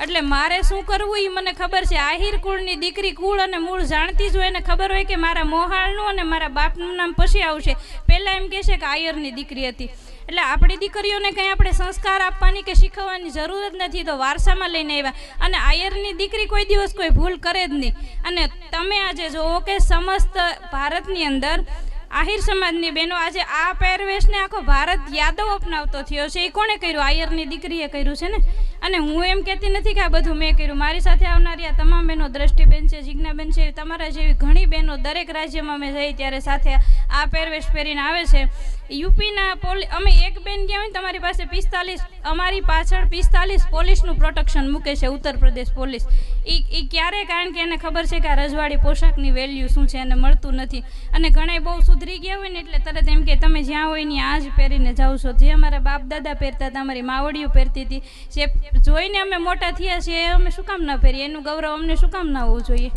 એટલે મારે શું કરવું એ મને ખબર છે. આહિર કુળની દીકરી કુળ અને મૂળ જાણતી જ હોય, એને ખબર હોય કે મારા મોહાળનું અને મારા બાપનું નામ પછી આવશે. પહેલાં એમ કહેશે કે આયરની દીકરી હતી. એટલે આપણી દીકરીઓને કંઈ આપણે સંસ્કાર આપવાની કે શીખવવાની જરૂર જ નથી, તો વારસામાં લઈને આવ્યા. અને આયરની દીકરી કોઈ દિવસ કોઈ ભૂલ કરે જ નહીં. અને તમે આજે જુઓ કે સમસ્ત ભારતની અંદર આહિર સમાજની બહેનો આજે આ પહેરવેશને આખો ભારત યાદવ અપનાવતો થયો છે. એ કોણે કર્યું? આયરની દીકરીએ કર્યું છે ને. અને હું એમ કહેતી નથી કે આ બધું મેં કર્યું. મારી સાથે આવનારી આ તમામ બહેનો, દ્રષ્ટિબેન છે, જિજ્ઞાબેન છે, તમારા જેવી ઘણી બહેનો દરેક રાજ્યમાં મેં જઈ ત્યારે સાથે આ પહેરવેશ પહેરીને આવે છે. યુપીના અમે એક બેન ગયા હોય ને તમારી પાસે 45, અમારી પાછળ 45 પોલીસનું પ્રોટેક્શન મૂકે છે ઉત્તર પ્રદેશ પોલીસ. એ ક્યારે? કારણ કે એને ખબર છે કે આ રજવાડી પોશાકની વેલ્યુ શું છે, એને મળતું નથી. અને ઘણા બહુ સુધરી ગયા હોય ને એટલે તરત એમ કે તમે જ્યાં હોય ને આ જ પહેરીને જાઓ છો. જે અમારા બાપ દાદા પહેરતા હતા, અમારી માવડીઓ પહેરતી હતી, જે જોઈને અમે મોટા થયા છીએ, અમે શું કામ ના પહેરીએ? એનું ગૌરવ અમને શું કામ ના હોવું જોઈએ?